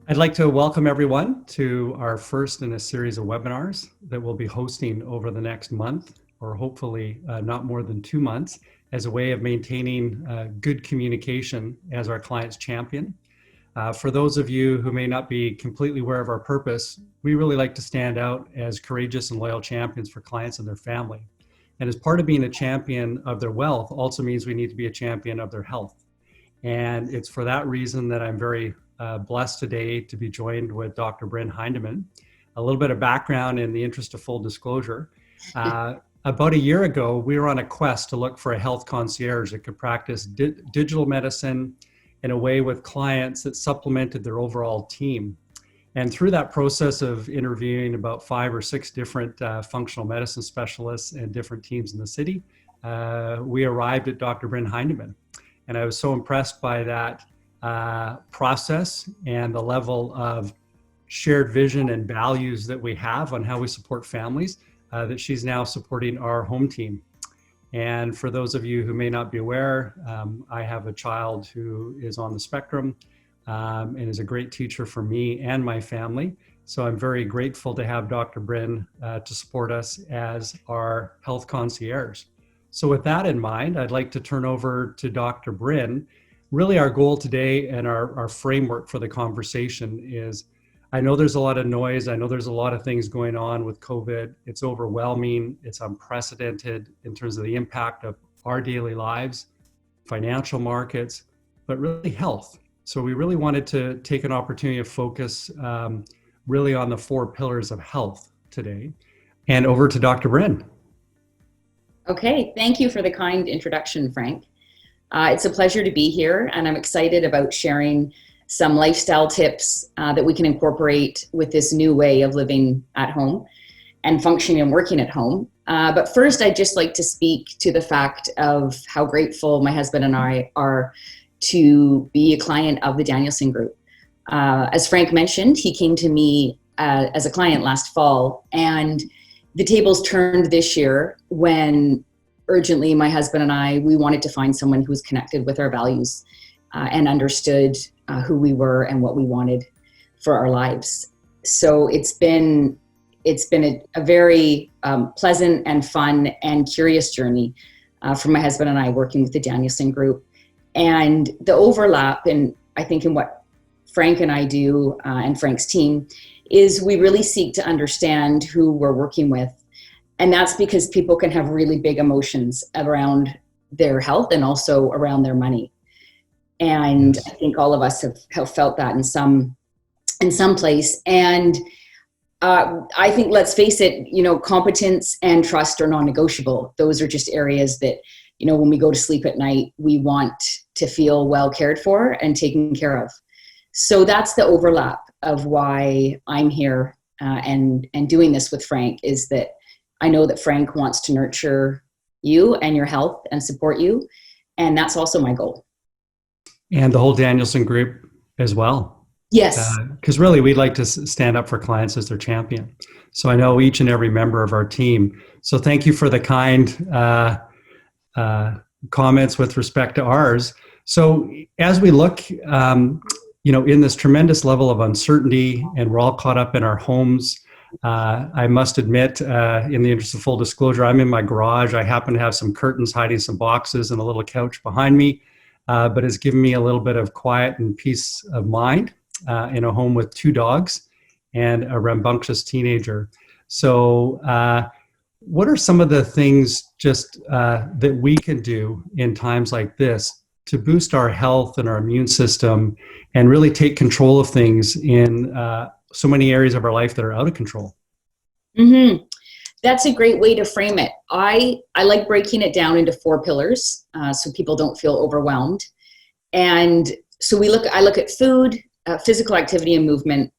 I'd like to welcome everyone to our first in a series of webinars that we'll be hosting over the next month, or hopefully not more than 2 months, as a way of maintaining good communication as our client's champion. For those of you who may not be completely aware of our purpose, we really like to stand out as courageous and loyal champions for clients and their family. And as part of being a champion of their wealth also means we need to be a champion of their health. And it's for that reason that I'm very blessed today to be joined with Dr. Bryn Hyndman. A little bit of background in the interest of full disclosure. About a year ago, we were on a quest to look for a health concierge that could practice digital medicine in a way with clients that supplemented their overall team. And through that process of interviewing about 5 or 6 different functional medicine specialists and different teams in the city, we arrived at Dr. Bryn Hyndman. And I was so impressed by that process and the level of shared vision and values that we have on how we support families that she's now supporting our home team. And for those of you who may not be aware, I have a child who is on the spectrum and is a great teacher for me and my family. So I'm very grateful to have Dr. Bryn to support us as our health concierge. So with that in mind, I'd like to turn over to Dr. Bryn. Really our goal today and our framework for the conversation is, I know there's a lot of noise. I know there's a lot of things going on with COVID. It's overwhelming. It's unprecedented in terms of the impact of our daily lives, financial markets, but really health. So we really wanted to take an opportunity to focus really on the 4 pillars of health today. And over to Dr. Bryn. Okay, thank you for the kind introduction, Frank. It's a pleasure to be here, and I'm excited about sharing some lifestyle tips that we can incorporate with this new way of living at home and functioning and working at home. But first, I'd just like to speak to the fact of how grateful my husband and I are to be a client of the Danielson Group. As Frank mentioned, he came to me as a client last fall, and the tables turned this year when urgently my husband and I, we wanted to find someone who was connected with our values and understood who we were and what we wanted for our lives. So it's been a very pleasant and fun and curious journey for my husband and I working with the Danielson Group. And the overlap, and I think in what Frank and I do and Frank's team, is we really seek to understand who we're working with. And that's because people can have really big emotions around their health and also around their money. And I think all of us have felt that in some place. And I think, let's face it, competence and trust are non-negotiable. Those are just areas that, when we go to sleep at night, we want to feel well cared for and taken care of. So that's the overlap of why I'm here and doing this with Frank, is that I know that Frank wants to nurture you and your health and support you. And that's also my goal. And the whole Danielson Group as well. Yes. Because really we'd like to stand up for clients as their champion. So I know each and every member of our team. So thank you for the kind comments with respect to ours. So as we look, in this tremendous level of uncertainty, and we're all caught up in our homes, I must admit, in the interest of full disclosure, I'm in my garage. I happen to have some curtains hiding some boxes and a little couch behind me, but it's given me a little bit of quiet and peace of mind in a home with 2 dogs and a rambunctious teenager. So what are some of the things just that we can do in times like this to boost our health and our immune system and really take control of things in so many areas of our life that are out of control? Mm-hmm. That's a great way to frame it. I like breaking it down into 4 pillars so people don't feel overwhelmed. And so I look at food, physical activity and movement,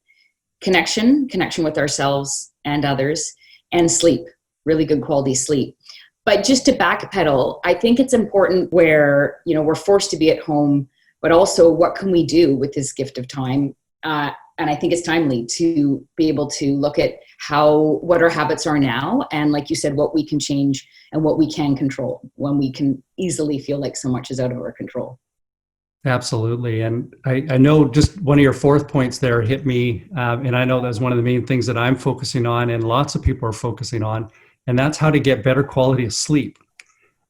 connection with ourselves and others, and sleep, really good quality sleep. But just to backpedal, I think it's important where, we're forced to be at home, but also what can we do with this gift of time? And I think it's timely to be able to look at what our habits are now. And like you said, what we can change and what we can control when we can easily feel like so much is out of our control. Absolutely. And I know just one of your fourth points there hit me. And I know that's one of the main things that I'm focusing on and lots of people are focusing on. And that's how to get better quality of sleep.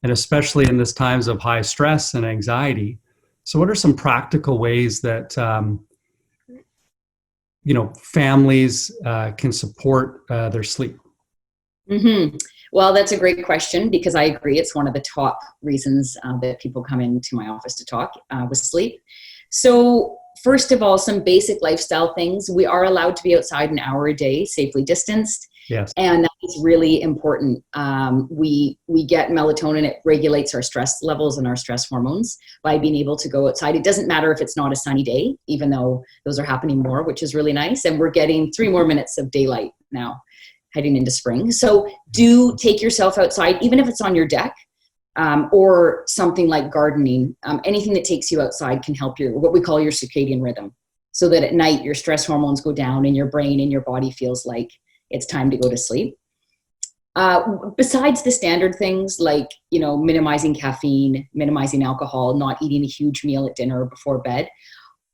And especially in this times of high stress and anxiety. So what are some practical ways that, families can support their sleep? Mm-hmm. Well, that's a great question because I agree. It's one of the top reasons that people come into my office to talk with sleep. So first of all, some basic lifestyle things. We are allowed to be outside an hour a day, safely distanced. Yes. And that is really important. We get melatonin. It regulates our stress levels and our stress hormones by being able to go outside. It doesn't matter if it's not a sunny day, even though those are happening more, which is really nice. And we're getting 3 more minutes of daylight now, heading into spring. So do take yourself outside, even if it's on your deck, or something like gardening. Anything that takes you outside can help your, what we call your circadian rhythm, so that at night your stress hormones go down and your brain and your body feels like it's time to go to sleep. Besides the standard things like, minimizing caffeine, minimizing alcohol, not eating a huge meal at dinner or before bed,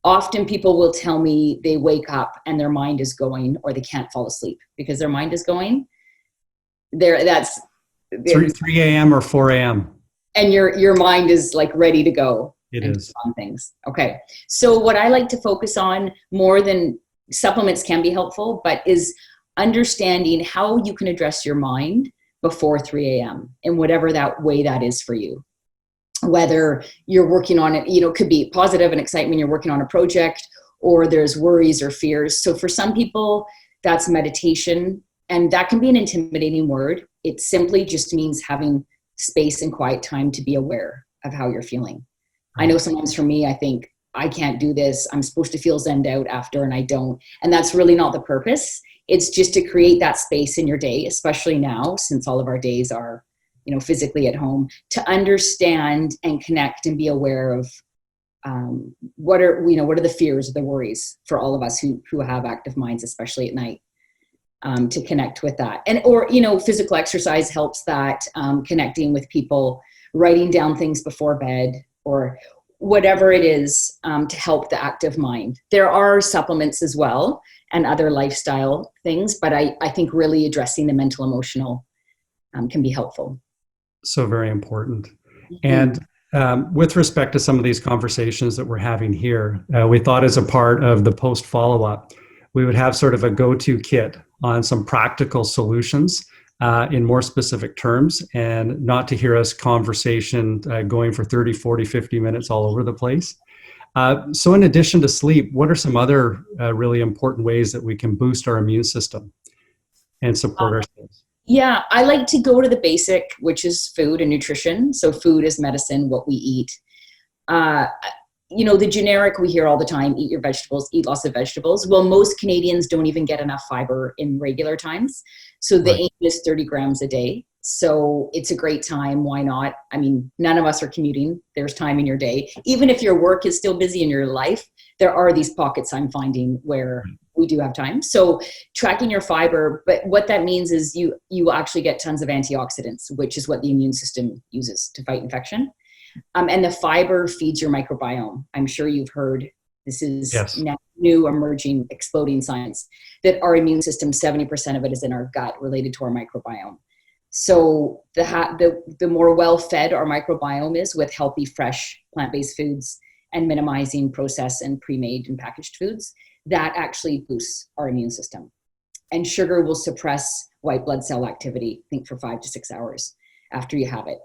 often people will tell me they wake up and their mind is going, or they can't fall asleep because their mind is going. That's 3 a.m. or 4 a.m. And your mind is like ready to go. It and is. on things. Okay. So what I like to focus on more than supplements can be helpful, but is understanding how you can address your mind before 3 a.m. in whatever that way that is for you. Whether you're working on it, it could be positive and excitement, you're working on a project, or there's worries or fears. So for some people, that's meditation, and that can be an intimidating word. It simply just means having space and quiet time to be aware of how you're feeling. I know sometimes for me, I think I can't do this. I'm supposed to feel zenned out after, and I don't. And that's really not the purpose. It's just to create that space in your day, especially now, since all of our days are, physically at home, to understand and connect and be aware of what are the fears or the worries for all of us who have active minds, especially at night, to connect with that. And, or, physical exercise helps that, connecting with people, writing down things before bed, or whatever it is, to help the active mind. There are supplements as well and other lifestyle things, but I think really addressing the mental, emotional can be helpful. So very important. Mm-hmm. And with respect to some of these conversations that we're having here, we thought as a part of the post follow-up, we would have sort of a go-to kit on some practical solutions in more specific terms, and not to hear us conversation going for 30, 40, 50 minutes all over the place. So in addition to sleep, what are some other really important ways that we can boost our immune system and support ourselves? Yeah, I like to go to the basic, which is food and nutrition. So food is medicine, what we eat. The generic we hear all the time, eat your vegetables, eat lots of vegetables. Well, most Canadians don't even get enough fiber in regular times. So the aim is 30 grams a day. So it's a great time. Why not? I mean, none of us are commuting. There's time in your day. Even if your work is still busy in your life, there are these pockets I'm finding where we do have time. So tracking your fiber, but what that means is you will actually get tons of antioxidants, which is what the immune system uses to fight infection. And the fiber feeds your microbiome. I'm sure you've heard this is now new, emerging, exploding science, that our immune system, 70% of it is in our gut, related to our microbiome. So the more well-fed our microbiome is with healthy, fresh, plant-based foods and minimizing processed and pre-made and packaged foods, that actually boosts our immune system. And sugar will suppress white blood cell activity, I think, for 5 to 6 hours after you have it.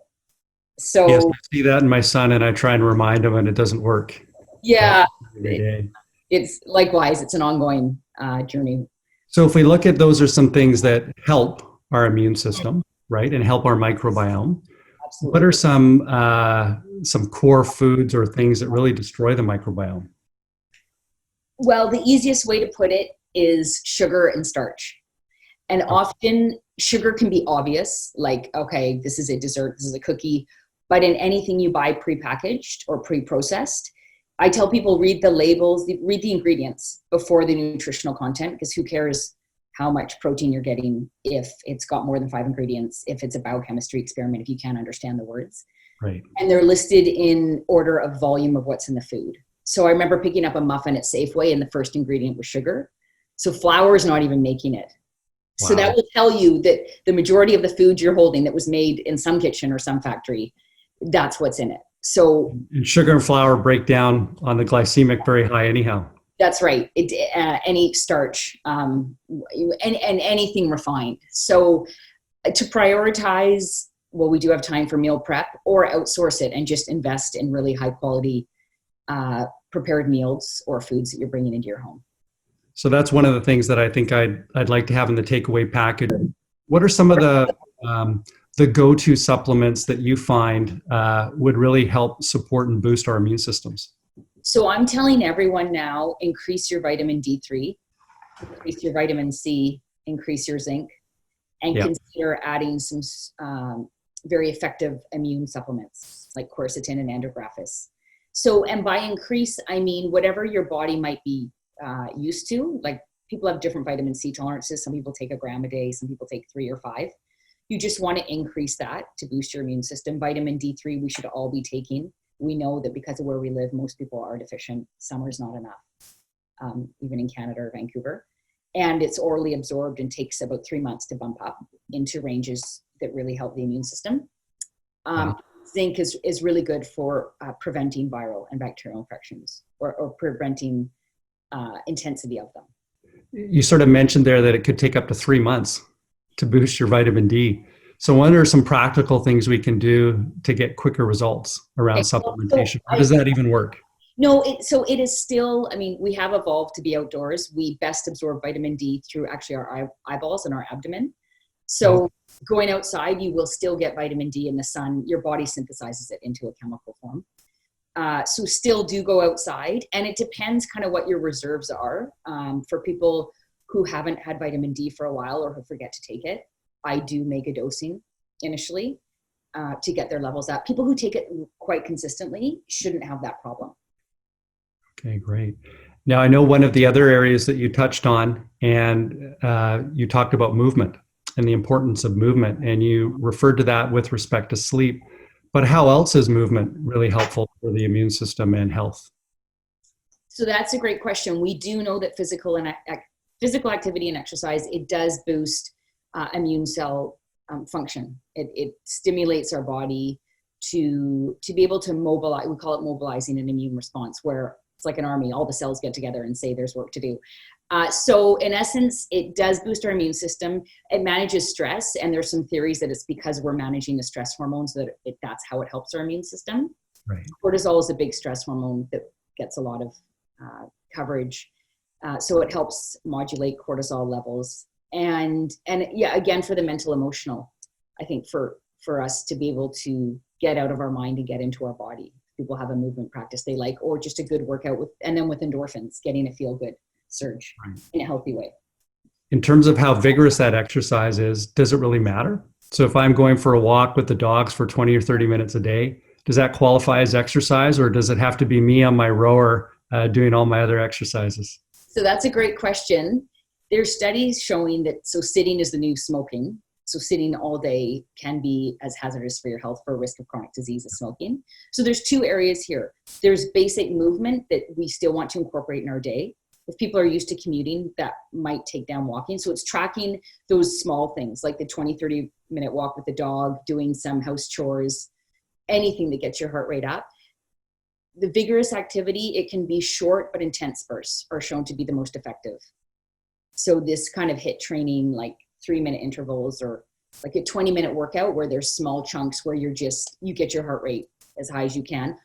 So yes, I see that in my son, and I try and remind him, and it doesn't work. Yeah, Every day. it's likewise, it's an ongoing journey. So if we look at those are some things that help our immune system, right, and help our microbiome. Absolutely. What are some core foods or things that really destroy the microbiome? Well, the easiest way to put it is sugar and starch. And often sugar can be obvious, like, okay, this is a dessert, this is a cookie, but in anything you buy prepackaged or pre-processed, I tell people read the labels, read the ingredients before the nutritional content, because who cares how much protein you're getting, if it's got more than 5 ingredients, if it's a biochemistry experiment, if you can't understand the words. Right. And they're listed in order of volume of what's in the food. So I remember picking up a muffin at Safeway and the first ingredient was sugar. So flour is not even making it. Wow. So that will tell you that the majority of the food you're holding that was made in some kitchen or some factory, that's what's in it. So and sugar and flour break down on the glycemic very high anyhow. That's right. Any starch and anything refined. So to prioritize, well, we do have time for meal prep, or outsource it and just invest in really high quality prepared meals or foods that you're bringing into your home. So that's one of the things that I think I'd like to have in the takeaway package. What are some of the go-to supplements that you find would really help support and boost our immune systems? So I'm telling everyone now, increase your vitamin D3, increase your vitamin C, increase your zinc, and consider adding some very effective immune supplements like quercetin and andrographis. So, and by increase, I mean whatever your body might be used to. Like, people have different vitamin C tolerances. Some people take 1 gram a day, some people take 3 or 5. You just want to increase that to boost your immune system. Vitamin D3, we should all be taking. We know that because of where we live, most people are deficient. Summer's not enough, even in Canada or Vancouver. And it's orally absorbed and takes about 3 months to bump up into ranges that really help the immune system. Zinc is really good for preventing viral and bacterial infections, or preventing intensity of them. You sort of mentioned there that it could take up to 3 months to boost your vitamin D. So what are some practical things we can do to get quicker results around supplementation? How does that even work? No, so it is still, I mean, we have evolved to be outdoors. We best absorb vitamin D through actually our eyeballs and our abdomen. So going outside, you will still get vitamin D in the sun. Your body synthesizes it into a chemical form. So still do go outside, and it depends kind of what your reserves are. For people who haven't had vitamin D for a while or who forget to take it, I do make a dosing initially to get their levels up. People who take it quite consistently shouldn't have that problem. Okay, great. Now, I know one of the other areas that you touched on, and you talked about movement and the importance of movement, and you referred to that with respect to sleep. But how else is movement really helpful for the immune system and health? So that's a great question. We do know that physical activity and exercise, it does boost immune cell function. It stimulates our body to be able to mobilize. We call it mobilizing an immune response, where it's like an army. All the cells get together and say there's work to do. So in essence, it does boost our immune system. It manages stress, and there's some theories that it's because we're managing the stress hormones that's how it helps our immune system. Right. Cortisol is a big stress hormone that gets a lot of coverage. So it helps modulate cortisol levels. And yeah, again, for the mental emotional, I think for us to be able to get out of our mind and get into our body. People have a movement practice they like, or just a good workout and then with endorphins, getting a feel good surge in a healthy way. In terms of how vigorous that exercise is, does it really matter? So if I'm going for a walk with the dogs for 20 or 30 minutes a day, does that qualify as exercise, or does it have to be me on my rower doing all my other exercises? So that's a great question. There's studies showing that sitting is the new smoking. So sitting all day can be as hazardous for your health, for risk of chronic disease as smoking. So there's 2 areas here. There's basic movement that we still want to incorporate in our day. If people are used to commuting, that might take down walking. So it's tracking those small things like the 20, 30-minute walk with the dog, doing some house chores, anything that gets your heart rate up. The vigorous activity, it can be short but intense bursts are shown to be the most effective. So this kind of HIIT training, like 3-minute intervals, or like a 20-minute workout where there's small chunks where you get your heart rate as high as you can,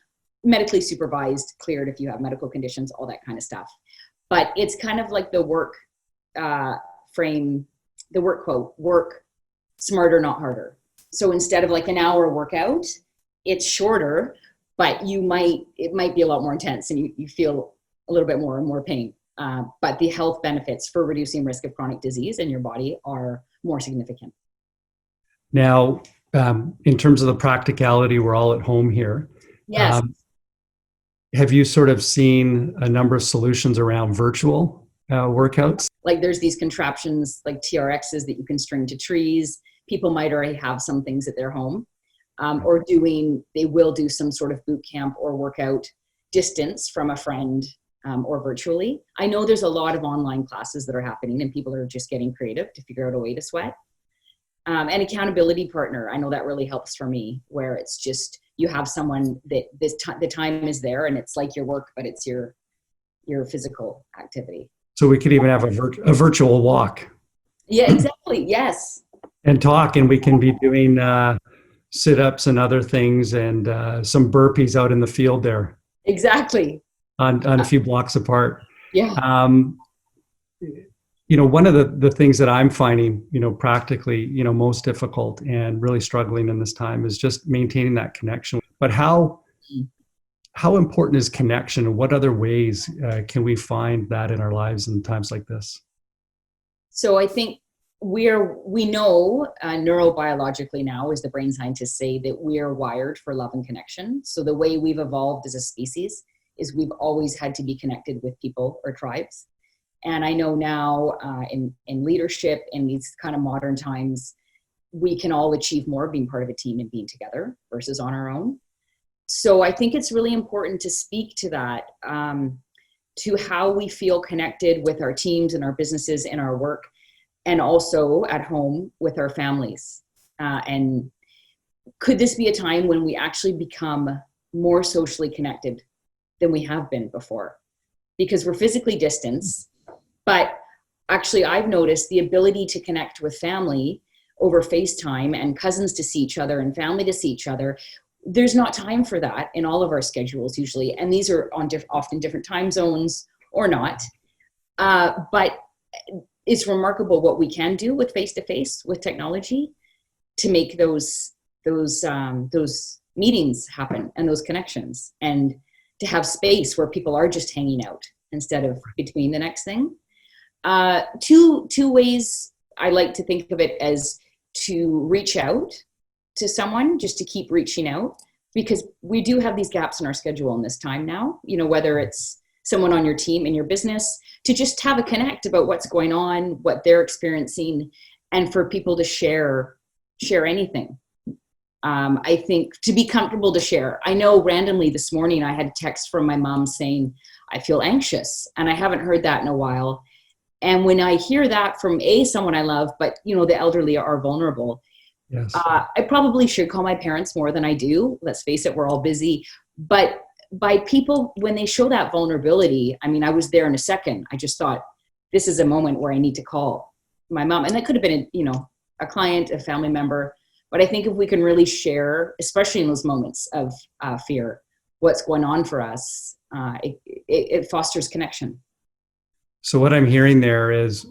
medically supervised, cleared if you have medical conditions, all that kind of stuff. But it's kind of like the work quote, work smarter, not harder. So instead of like an hour workout, it's shorter, but it might be a lot more intense, and you feel a little bit more pain. But the health benefits for reducing risk of chronic disease in your body are more significant. Now, in terms of the practicality, we're all at home here. Yes. Have you sort of seen a number of solutions around virtual workouts? Like there's these contraptions like TRXs that you can string to trees. People might already have some things at their home, or they will do some sort of boot camp or workout distance from a friend, or virtually. I know there's a lot of online classes that are happening and people are just getting creative to figure out a way to sweat. An accountability partner, I know that really helps for me, where it's just, you have someone that the time is there and it's like your work, but it's your physical activity. So we could even have a virtual walk. Yeah, exactly. Yes. And talk, and we can be doing sit-ups and other things, and some burpees out in the field there. Exactly. On a few blocks apart. Yeah. One of the things that I'm finding, practically, most difficult and really struggling in this time is just maintaining that connection. But how important is connection, and what other ways can we find that in our lives in times like this? So I think we know neurobiologically now, as the brain scientists say, that we are wired for love and connection. So the way we've evolved as a species is we've always had to be connected with people or tribes. And I know now in leadership in these kind of modern times, we can all achieve more being part of a team and being together versus on our own. So I think it's really important to speak to that, to how we feel connected with our teams and our businesses and our work, and also at home with our families. And could this be a time when we actually become more socially connected than we have been before? Because we're physically distanced, but actually I've noticed the ability to connect with family over FaceTime, and cousins to see each other and family to see each other. There's not time for that in all of our schedules usually. And these are on often different time zones or not. But it's remarkable what we can do with face-to-face with technology to make those meetings happen and those connections, and to have space where people are just hanging out instead of between the next thing. Two ways I like to think of it as to reach out to someone, just to keep reaching out, because we do have these gaps in our schedule in this time now, whether it's someone on your team in your business, to just have a connect about what's going on, what they're experiencing, and for people to share anything. I think to be comfortable to share. I know randomly this morning I had a text from my mom saying, I feel anxious, and I haven't heard that in a while. And when I hear that from someone I love, but the elderly are vulnerable. Yes. I probably should call my parents more than I do. Let's face it, we're all busy. But by people, when they show that vulnerability, I mean, I was there in a second. I just thought, this is a moment where I need to call my mom. And that could have been, a client, a family member. But I think if we can really share, especially in those moments of fear, what's going on for us, it fosters connection. So what I'm hearing there is,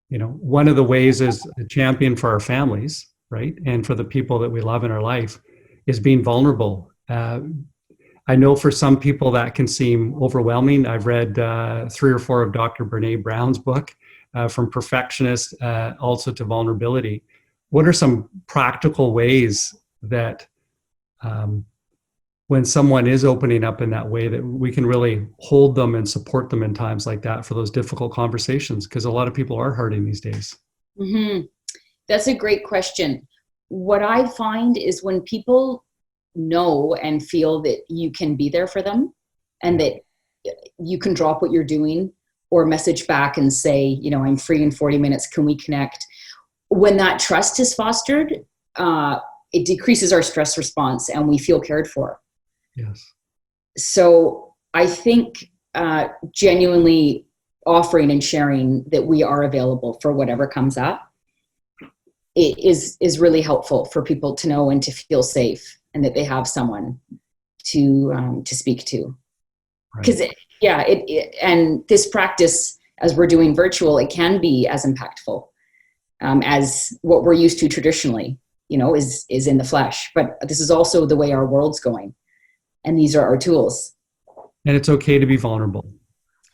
one of the ways is a champion for our families, right? And for the people that we love in our life, is being vulnerable. I know for some people that can seem overwhelming. I've read 3 or 4 of Dr. Brene Brown's book, from perfectionist also to vulnerability. What are some practical ways that when someone is opening up in that way, that we can really hold them and support them in times like that for those difficult conversations? Because a lot of people are hurting these days. Mm-hmm. That's a great question. What I find is when people know and feel that you can be there for them, and that you can drop what you're doing or message back and say, I'm free in 40 minutes, can we connect? When that trust is fostered, it decreases our stress response and we feel cared for. Yes. So I think genuinely offering and sharing that we are available for whatever comes up is really helpful for people to know and to feel safe, and that they have someone to speak to. Because and this practice, as we're doing virtual, it can be as impactful as what we're used to traditionally, is in the flesh. But this is also the way our world's going, and these are our tools. And it's okay to be vulnerable,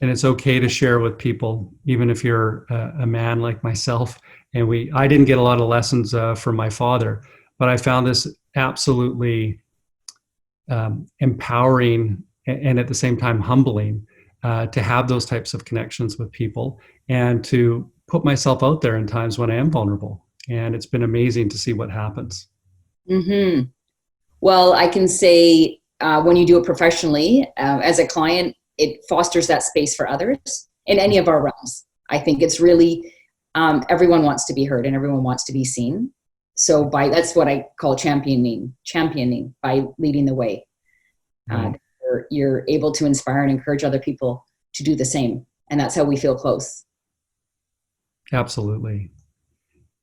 and it's okay to share with people, even if you're a man like myself. And I didn't get a lot of lessons from my father, but I found this absolutely empowering and at the same time humbling, to have those types of connections with people and to put myself out there in times when I am vulnerable. And it's been amazing to see what happens. Mm-hmm. Well, I can say when you do it professionally, as a client, it fosters that space for others in any of our realms. I think it's really, everyone wants to be heard and everyone wants to be seen. So that's what I call championing by leading the way. Right. You're able to inspire and encourage other people to do the same. And that's how we feel close. Absolutely.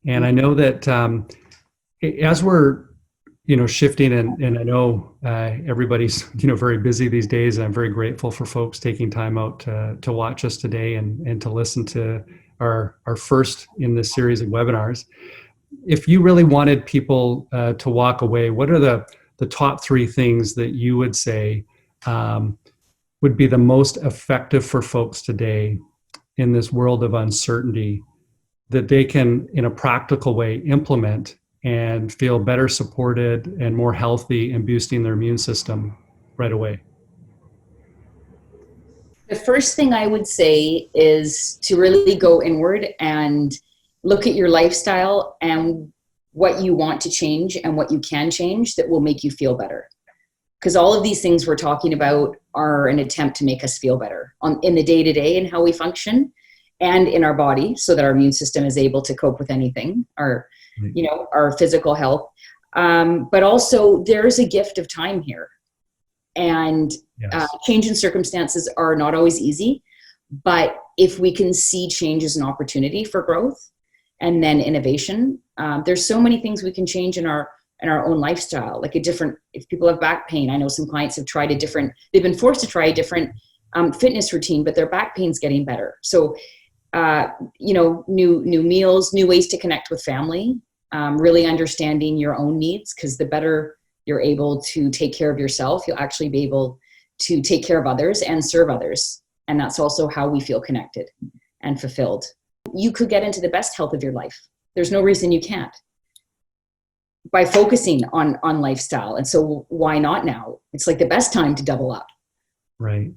And I know that as we're, shifting and I know everybody's, very busy these days. And I'm very grateful for folks taking time out to watch us today and to listen to our first in this series of webinars. If you really wanted people to walk away, what are the top three things that you would say would be the most effective for folks today in this world of uncertainty that they can, in a practical way, implement and feel better supported and more healthy and boosting their immune system right away? The first thing I would say is to really go inward and look at your lifestyle and what you want to change and what you can change that will make you feel better. Because all of these things we're talking about are an attempt to make us feel better in the day-to-day and how we function and in our body so that our immune system is able to cope with anything, our physical health. But also there's a gift of time here. And Yes. Change in circumstances are not always easy, but if we can see change as an opportunity for growth and then innovation, there's so many things we can change in our own lifestyle. Like if people have back pain, I know some clients have they've been forced to try a different fitness routine, but their back pain's getting better. So, new meals, new ways to connect with family, really understanding your own needs, because the better you're able to take care of yourself, you'll actually be able to take care of others and serve others. And that's also how we feel connected and fulfilled. You could get into the best health of your life. There's no reason you can't by focusing on lifestyle. And so why not now? It's like the best time to double up. Right.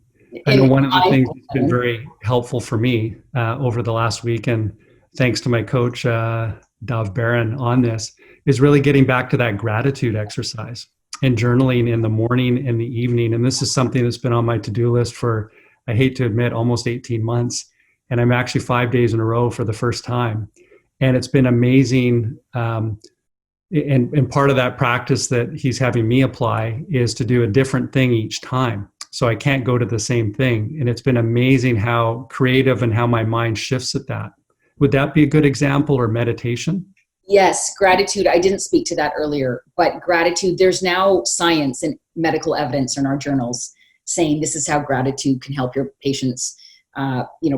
I know one of the things that's been very helpful for me over the last week, and thanks to my coach, Dav Barron, on this, is really getting back to that gratitude exercise and journaling in the morning and the evening. And this is something that's been on my to-do list for, I hate to admit, almost 18 months. And I'm actually 5 days in a row for the first time. And it's been amazing. And part of that practice that he's having me apply is to do a different thing each time. So I can't go to the same thing. And it's been amazing how creative and how my mind shifts at that. Would that be a good example, or meditation? Yes, gratitude. I didn't speak to that earlier, but gratitude, there's now science and medical evidence in our journals saying this is how gratitude can help your patients,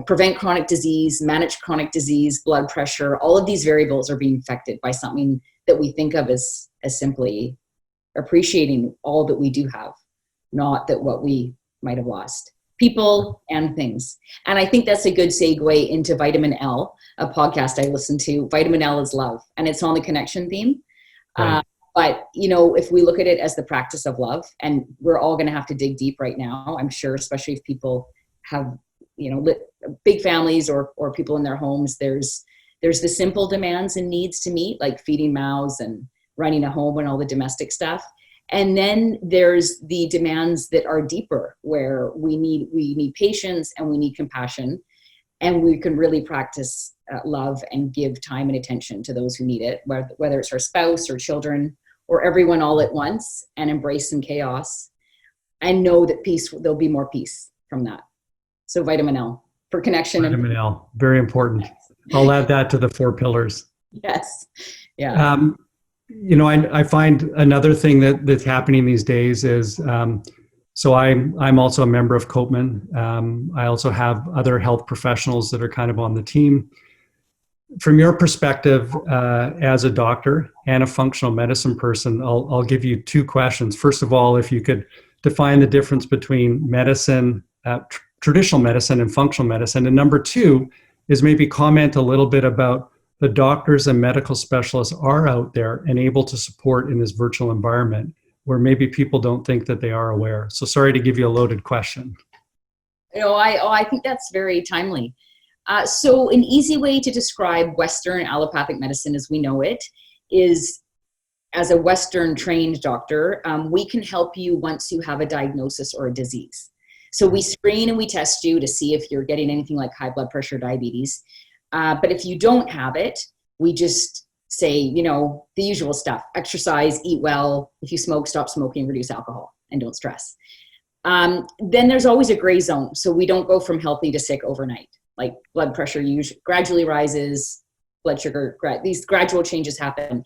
prevent chronic disease, manage chronic disease, blood pressure. All of these variables are being affected by something that we think of as simply appreciating all that we do have, not that what we might have lost. People and things. And I think that's a good segue into Vitamin L, a podcast I listen to. Vitamin L is love, and it's on the connection theme. Right. But, if we look at it as the practice of love, and we're all going to have to dig deep right now, I'm sure, especially if people have, big families or people in their homes, there's the simple demands and needs to meet, like feeding mouths and running a home and all the domestic stuff. And then there's the demands that are deeper, where we need patience and we need compassion, and we can really practice love and give time and attention to those who need it, whether it's our spouse or children or everyone all at once, and embrace some chaos and know that there'll be more peace from that. So Vitamin L for connection. Vitamin L, very important. I'll add that to the 4 pillars. Yes. Yeah. I find another thing that's happening these days is, so I'm also a member of Koopman. I also have other health professionals that are kind of on the team. From your perspective, as a doctor and a functional medicine person, I'll give you 2 questions. First of all, if you could define the difference between medicine, traditional medicine and functional medicine. And number 2 is maybe comment a little bit about the doctors and medical specialists are out there and able to support in this virtual environment where maybe people don't think that they are aware. So sorry to give you a loaded question. I think that's very timely. So an easy way to describe Western allopathic medicine as we know it is, as a Western trained doctor, we can help you once you have a diagnosis or a disease. So we screen and we test you to see if you're getting anything like high blood pressure, diabetes. But if you don't have it, we just say, the usual stuff: exercise, eat well. If you smoke, stop smoking, reduce alcohol, and don't stress. Then there's always a gray zone. So we don't go from healthy to sick overnight. Like blood pressure usually gradually rises, blood sugar, these gradual changes happen.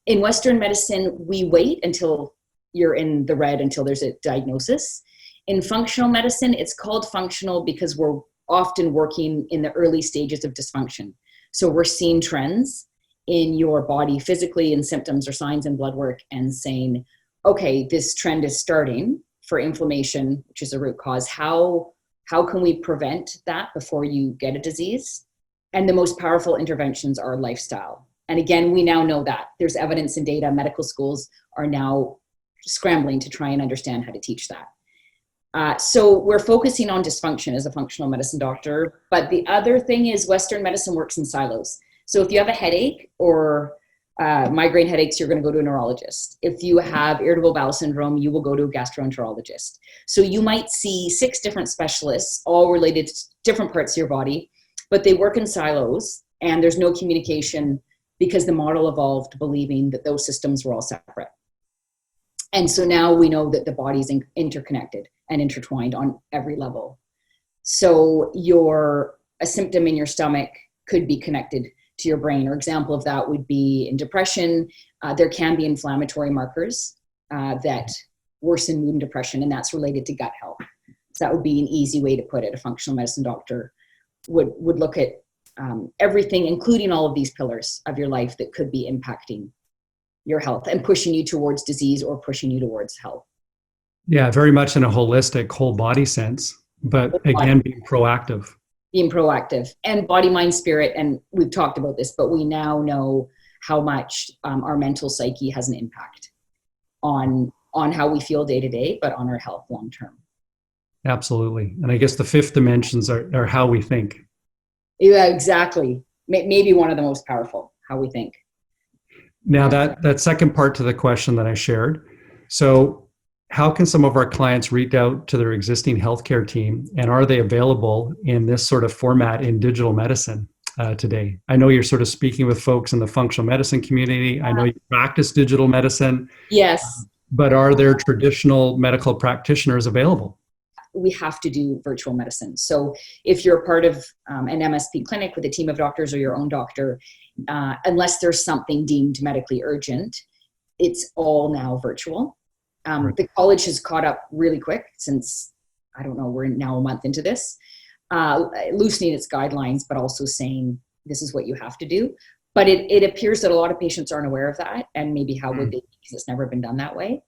In Western medicine, we wait until you're in the red, until there's a diagnosis. In functional medicine, it's called functional because we're often working in the early stages of dysfunction. So we're seeing trends in your body physically and symptoms or signs in blood work and saying, okay, this trend is starting for inflammation, which is a root cause. How can we prevent that before you get a disease? And the most powerful interventions are lifestyle. And again, we now know that there's evidence and data. Medical schools are now scrambling to try and understand how to teach that. So we're focusing on dysfunction as a functional medicine doctor. But the other thing is Western medicine works in silos. So if you have a headache or migraine headaches, you're going to go to a neurologist. If you have irritable bowel syndrome, you will go to a gastroenterologist. So you might see 6 different specialists, all related to different parts of your body, but they work in silos and there's no communication because the model evolved believing that those systems were all separate. And so now we know that the body's interconnected and intertwined on every level. So a symptom in your stomach could be connected to your brain. Or example of that would be in depression, there can be inflammatory markers that worsen mood and depression, and that's related to gut health. So that would be an easy way to put it. A functional medicine doctor would look at everything, including all of these pillars of your life that could be impacting your health and pushing you towards disease or pushing you towards health. Yeah, very much in a holistic, whole body sense, but again, being proactive. Being proactive and body, mind, spirit. And we've talked about this, but we now know how much our mental psyche has an impact on how we feel day to day, but on our health long term. Absolutely. And I guess the 5th dimensions are how we think. Yeah, exactly. Maybe one of the most powerful, how we think. Now that second part to the question that I shared. So how can some of our clients reach out to their existing healthcare team, and are they available in this sort of format in digital medicine today? I know you're sort of speaking with folks in the functional medicine community. I know you practice digital medicine. Yes. But are there traditional medical practitioners available? We have to do virtual medicine. So if you're part of an MSP clinic with a team of doctors or your own doctor, unless there's something deemed medically urgent, it's all now virtual. Right. The college has caught up really quick since, I don't know, we're now a month into this, loosening its guidelines, but also saying this is what you have to do. But it appears that a lot of patients aren't aware of that, and maybe how would they, because it's never been done that way.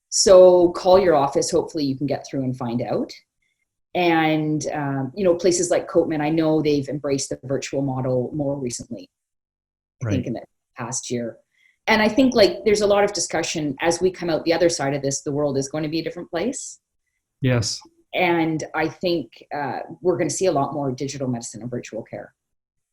So call your office. Hopefully you can get through and find out. And, places like Coatman, I know they've embraced the virtual model more recently, I think in the past year. And I think there's a lot of discussion as we come out the other side of this, the world is going to be a different place. Yes. And I think we're going to see a lot more digital medicine and virtual care,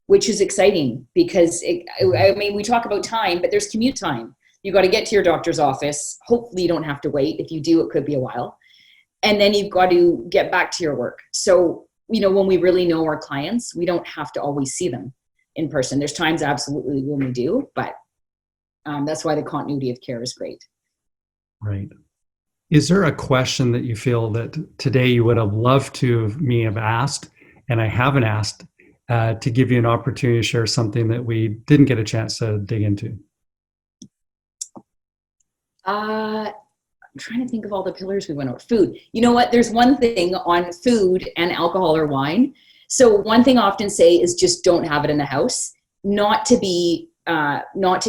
which is exciting because we talk about time, but there's commute time. You got to get to your doctor's office. Hopefully you don't have to wait. If you do, it could be a while. And then you've got to get back to your work. So, when we really know our clients, we don't have to always see them in person. There's times absolutely when we do, but that's why the continuity of care is great. Right. Is there a question that you feel that today you would have loved to me have asked, and I haven't asked, to give you an opportunity to share something that we didn't get a chance to dig into? I'm trying to think of all the pillars we went over. Food. You know what? There's one thing on food and alcohol or wine. So one thing I often say is just don't have it in the house. Not to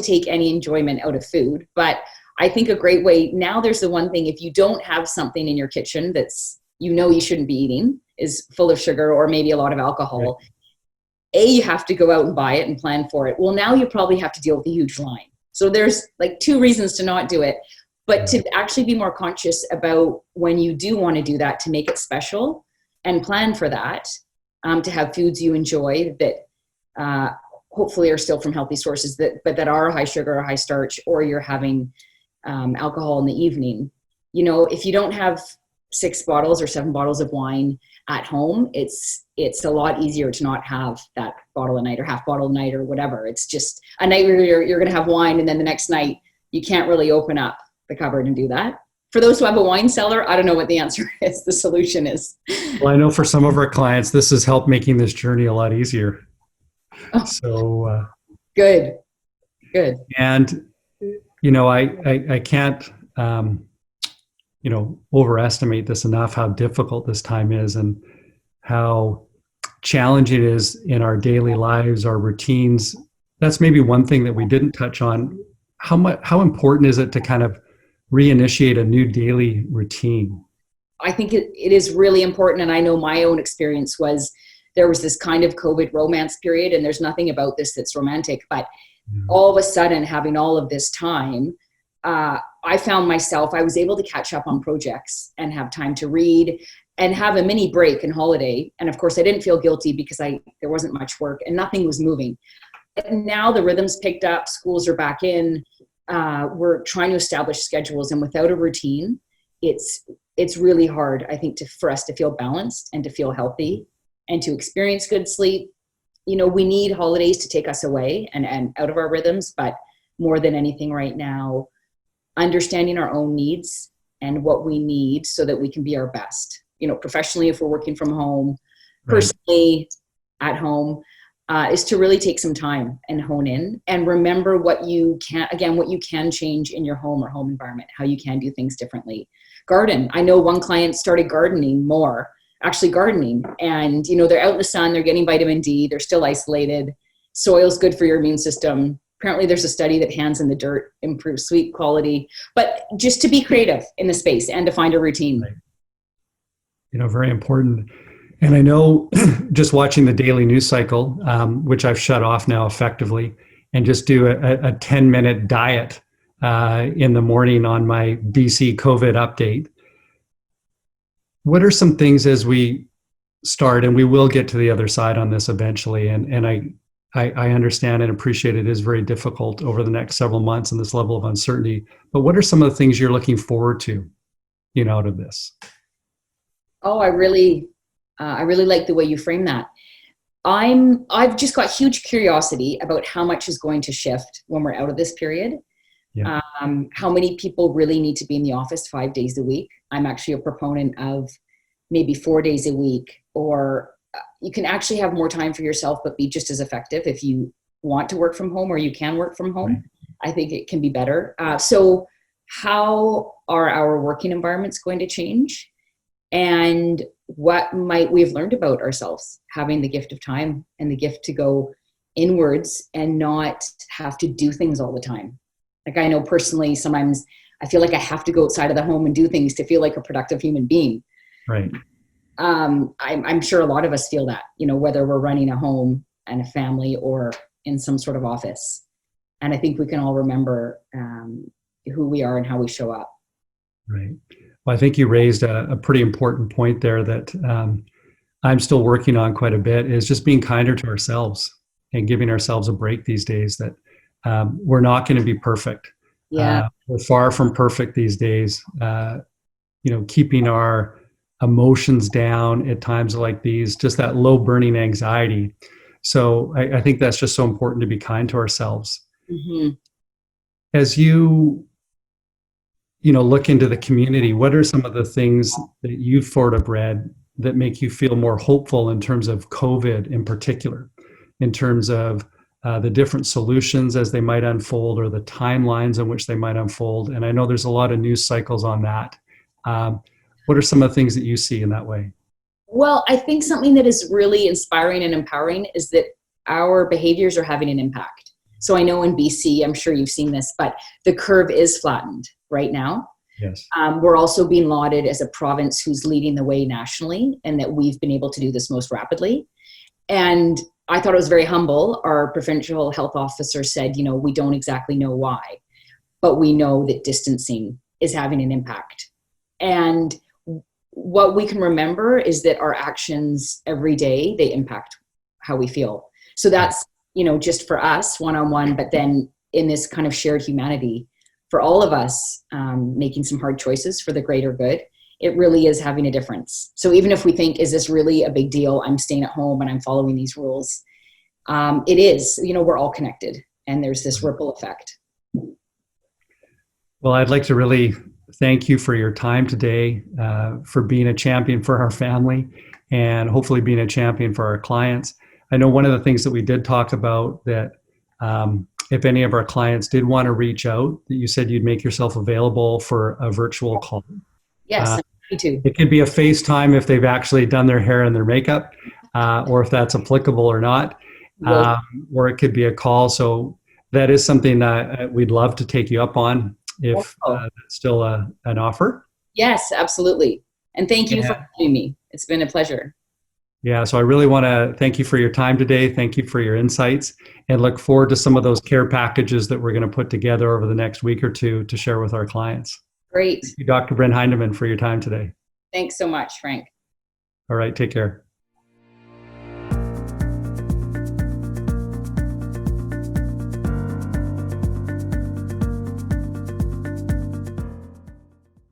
take any enjoyment out of food, but I think a great way, now there's the one thing, if you don't have something in your kitchen that's, you shouldn't be eating, is full of sugar or maybe a lot of alcohol, right. You have to go out and buy it and plan for it. Well, now you probably have to deal with a huge line. So there's 2 reasons to not do it, but to actually be more conscious about when you do want to do that, to make it special and plan for that, to have foods you enjoy that hopefully are still from healthy sources, but that are high sugar or high starch, or you're having alcohol in the evening. If you don't have 6 bottles or 7 bottles of wine at home, it's a lot easier to not have that bottle a night or half bottle a night or whatever. It's just a night where you're going to have wine, and then the next night you can't really open up the cupboard and do that. For those who have a wine cellar, I don't know what the answer is, the solution is. Well, I know for some of our clients, this has helped making this journey a lot easier. Oh, so good. And I can't overestimate this enough, how difficult this time is and how challenging it is in our daily lives, our routines. That's maybe one thing that we didn't touch on. How important is it to kind of reinitiate a new daily routine? I think it is really important. And I know my own experience was there was this kind of COVID romance period, and there's nothing about this that's romantic, but all of a sudden, having all of this time, I found myself, I was able to catch up on projects and have time to read and have a mini break and holiday. And of course, I didn't feel guilty because there wasn't much work and nothing was moving. But now the rhythm's picked up, schools are back in, we're trying to establish schedules, and without a routine, it's really hard, I think, for us to feel balanced and to feel healthy and to experience good sleep. We need holidays to take us away and out of our rhythms, but more than anything right now, understanding our own needs and what we need so that we can be our best. Professionally, if we're working from home, personally at home, is to really take some time and hone in and remember what you can change in your home or home environment, how you can do things differently. Garden. I know one client started gardening, and they're out in the sun, they're getting vitamin D, they're still isolated. Soil's good for your immune system. Apparently there's a study that hands in the dirt improves sleep quality, but just to be creative in the space and to find a routine. Very important. And I know just watching the daily news cycle, which I've shut off now effectively, and just do a 10-minute diet in the morning on my BC COVID update. What are some things as we start, and we will get to the other side on this eventually, and I understand and appreciate it is very difficult over the next several months and this level of uncertainty, but what are some of the things you're looking forward to, out of this? Oh, I really like the way you frame that. I've just got huge curiosity about how much is going to shift when we're out of this period. Yeah. How many people really need to be in the office 5 days a week? I'm actually a proponent of maybe 4 days a week, or you can actually have more time for yourself, but be just as effective if you want to work from home or you can work from home. Right. I think it can be better. So how are our working environments going to change? And what might we have learned about ourselves, having the gift of time and the gift to go inwards and not have to do things all the time? Like, I know personally, sometimes I feel like I have to go outside of the home and do things to feel like a productive human being. Right. I'm sure a lot of us feel that, whether we're running a home and a family or in some sort of office. And I think we can all remember who we are and how we show up. Right. Well, I think you raised a pretty important point there that I'm still working on quite a bit, is just being kinder to ourselves and giving ourselves a break these days, that we're not going to be perfect. Yeah. We're far from perfect these days. Keeping our emotions down at times like these, just that low burning anxiety. So I think that's just so important to be kind to ourselves. Mm-hmm. As you look into the community, what are some of the things that you've sort of read that make you feel more hopeful in terms of COVID in particular, in terms of the different solutions as they might unfold, or the timelines in which they might unfold? And I know there's a lot of news cycles on that. What are some of the things that you see in that way? Well, I think something that is really inspiring and empowering is that our behaviors are having an impact. So I know in BC, I'm sure you've seen this, but the curve is flattened right now. Yes. We're also being lauded as a province who's leading the way nationally, and that we've been able to do this most rapidly. And I thought it was very humble. Our provincial health officer said, we don't exactly know why, but we know that distancing is having an impact. And what we can remember is that our actions every day, they impact how we feel. So that's, just for us one-on-one, but then in this kind of shared humanity for all of us, making some hard choices for the greater good, it really is having a difference. So even if we think, is this really a big deal? I'm staying at home and I'm following these rules. It is, we're all connected and there's this ripple effect. Well, I'd like to really thank you for your time today, for being a champion for our family and hopefully being a champion for our clients. I know one of the things that we did talk about that if any of our clients did want to reach out, that you said you'd make yourself available for a virtual call. Yes, me too. It could be a FaceTime if they've actually done their hair and their makeup, or if that's applicable or not, or it could be a call. So that is something that we'd love to take you up on if that's still an offer. Yes, absolutely. And thank you for having me. It's been a pleasure. Yeah, so I really want to thank you for your time today. Thank you for your insights and look forward to some of those care packages that we're going to put together over the next week or two to share with our clients. Great. Thank you, Dr. Bryn Hyndman, for your time today. Thanks so much, Frank. All right, take care.